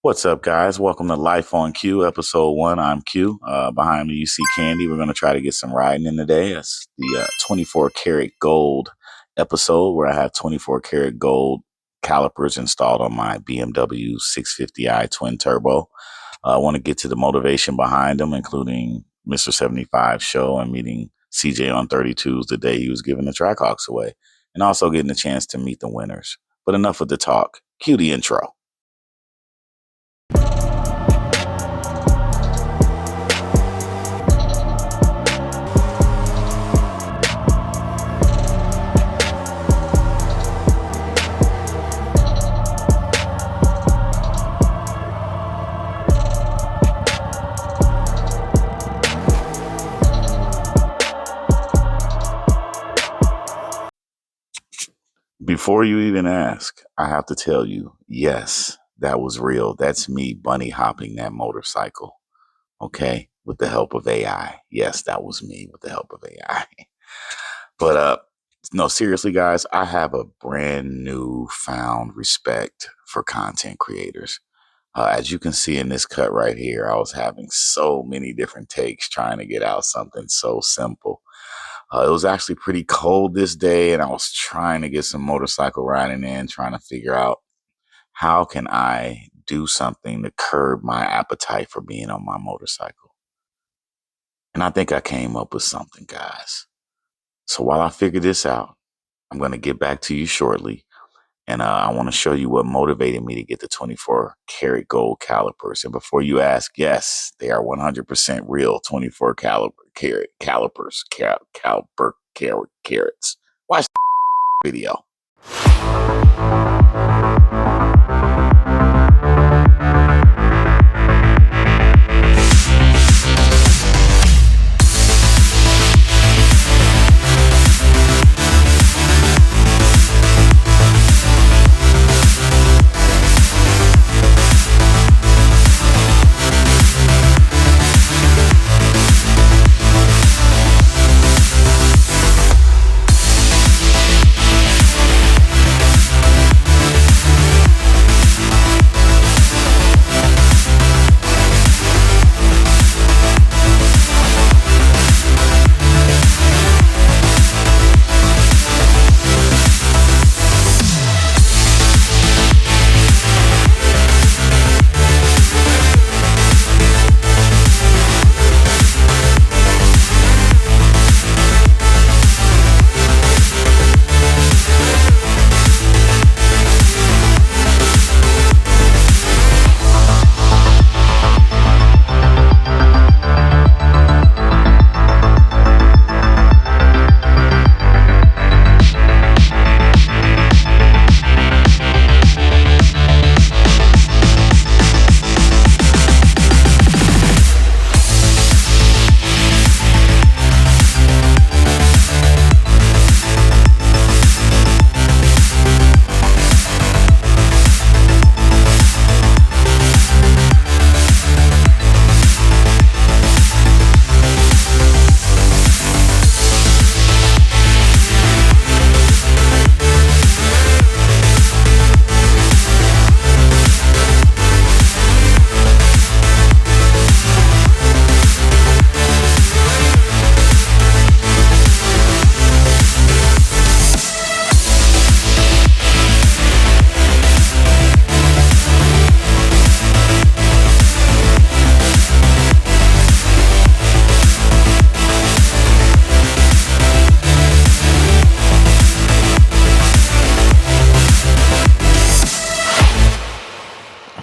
What's up, guys? Welcome to Life on Q, episode 1. I'm Q. Behind me, you see Candy. We're going to try to get some riding in today. It's the 24 karat gold episode where I have 24 karat gold calipers installed on my BMW 650i twin turbo. I want to get to the motivation behind them, including Mr. 75 show and meeting CJ on 32s the day he was giving the Trackhawks away, and also getting a chance to meet the winners. But enough with the talk. Cue the intro. Before you even ask, I have to tell you, yes, that was real. That's me bunny hopping that motorcycle. Okay. With the help of AI. Yes, that was me with the help of AI. But no, seriously, guys, I have a brand new found respect for content creators. As you can see in this cut right here, I was having so many different takes trying to get out something so simple. It was actually pretty cold this day, and I was trying to get some motorcycle riding in, trying to figure out how can I do something to curb my appetite for being on my motorcycle. And I think I came up with something, guys. So while I figure this out, I'm going to get back to you shortly. And I want to show you what motivated me to get the 24 karat gold calipers. And before you ask, yes, they are 100% real 24 karat calipers, carats. Watch the video.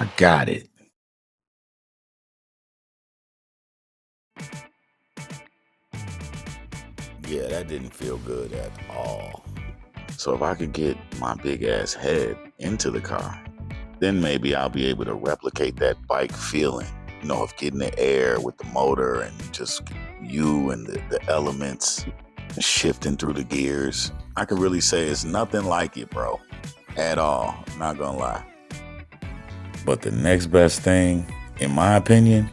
I got it. Yeah, that didn't feel good at all. So if I could get my big ass head into the car, then maybe I'll be able to replicate that bike feeling, of getting the air with the motor and just you and the elements shifting through the gears. I can really say it's nothing like it, bro, at all. I'm not gonna lie. But the next best thing, in my opinion,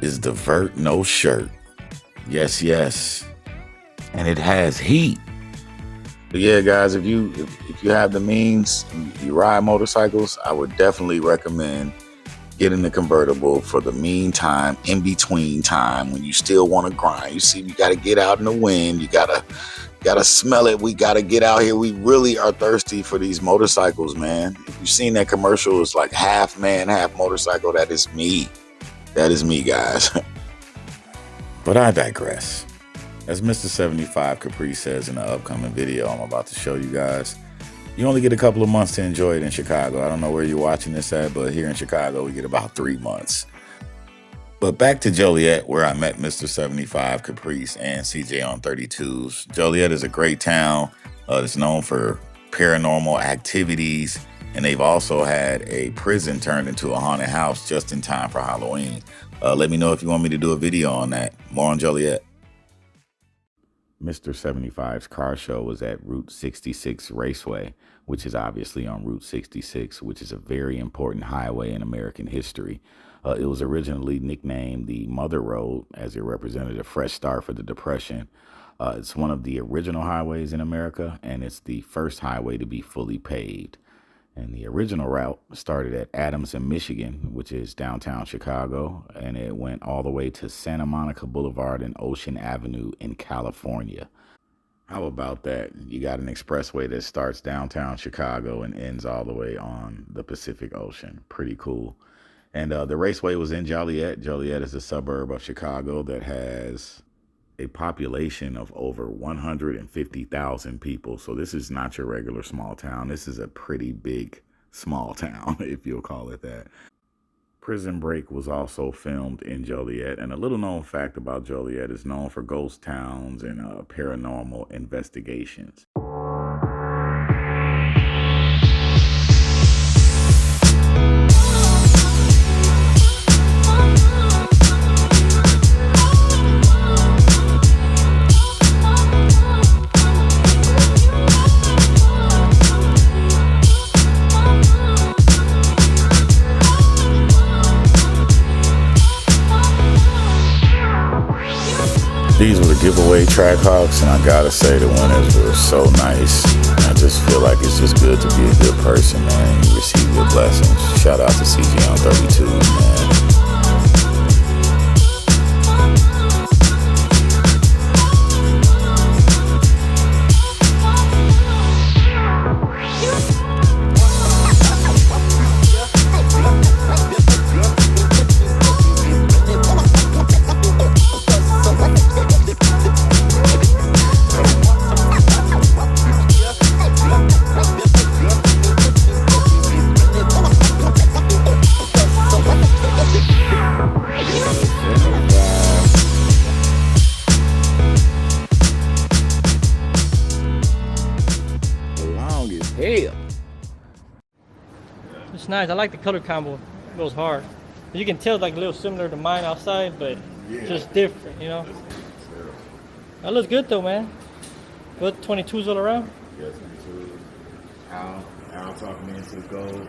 is the Vert No Shirt. Yes, yes. And it has heat. But yeah, guys, if you have the means, and you ride motorcycles, I would definitely recommend Get in the convertible for the meantime, in between time, when you still want to grind. You see, you got to get out in the wind. You gotta smell it. We gotta get out here. We really are thirsty for these motorcycles, man. If you've seen that commercial, it's like half man, half motorcycle. That is me. That is me, guys. But I digress. As Mr. 75 Capri says in the upcoming video I'm about to show you guys, you only get a couple of months to enjoy it in Chicago. I don't know where you're watching this at, but here in Chicago, we get about 3 months. But back to Joliet, where I met Mr. 75 Caprice and CJ on 32s. Joliet is a great town. It's known for paranormal activities, and they've also had a prison turned into a haunted house just in time for Halloween. Let me know if you want me to do a video on that. More on Joliet. Mr. 75's car show was at Route 66 Raceway, which is obviously on Route 66, which is a very important highway in American history. It was originally nicknamed the Mother Road, as it represented a fresh start for the Depression. It's one of the original highways in America, and it's the first highway to be fully paved. And the original route started at Adamson, Michigan, which is downtown Chicago, and it went all the way to Santa Monica Boulevard and Ocean Avenue in California. How about that? You got an expressway that starts downtown Chicago and ends all the way on the Pacific Ocean. Pretty cool. And the raceway was in Joliet. Joliet is a suburb of Chicago that has a population of over 150,000 people. So this is not your regular small town. This is a pretty big small town, if you'll call it that. Prison Break was also filmed in Joliet. And a little known fact about Joliet is known for ghost towns and paranormal investigations. These were the giveaway Trackhawks, and I gotta say the winners were so nice. I just feel like it's just good to be a good person, man. You receive good blessings. Shout out to CJ on 32, man. It's nice. I like the color combo. It goes hard. You can tell like a little similar to mine outside, but just different, you know. That looks good though, man. What, 22s all around? Yeah, 22s. Al talking me into gold.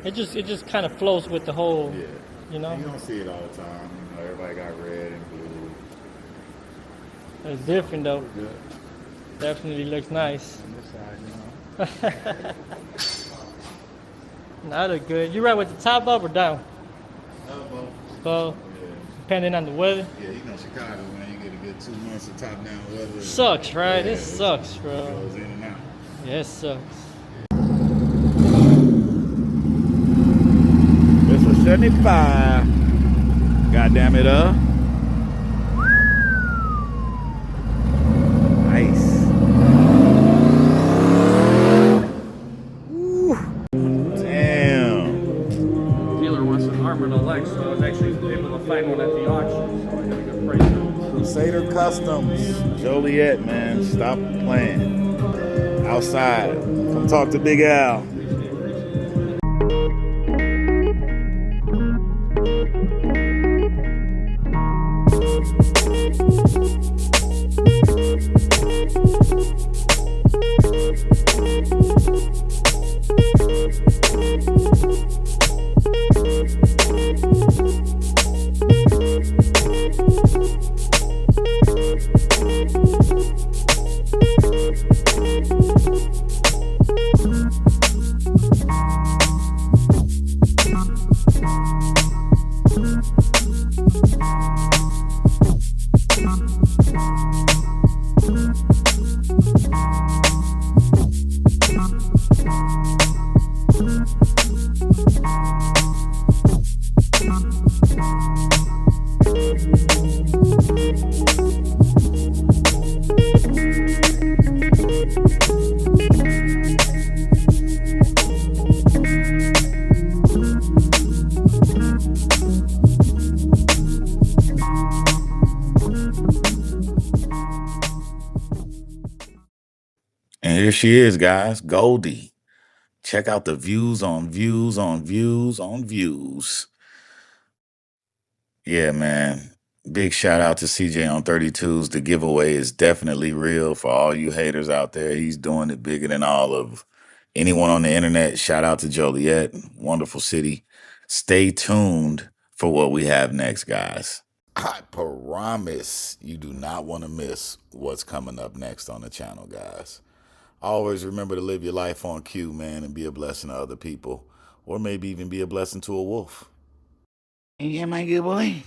It just kind of flows with the whole, you know. You don't see it all the time. You know, everybody got red and blue. It's different though. Good. Definitely looks nice. On this side, you know. That look good. You ride with the top up or down? Both. Yeah. Depending on the weather. Yeah, you know Chicago, man. You get a good 2 months of top down weather. Sucks, right? It sucks, bro. It goes in and out. Yeah, it sucks. This was 75. Goddamn it, Nice. Find one at the auction, so I got a good price. Crusader Customs, Joliet, man. Stop playing. Outside. Come talk to Big Al. here she is, guys. Goldie. Check out the views on views on views on views. Yeah, man. Big shout out to CJ on 32s. The giveaway is definitely real for all you haters out there. He's doing it bigger than all of anyone on the internet. Shout out to Joliet. Wonderful city. Stay tuned for what we have next, guys. I promise you do not want to miss what's coming up next on the channel, guys. Always remember to live your life on cue, man, and be a blessing to other people, or maybe even be a blessing to a wolf. Yeah, my good boy.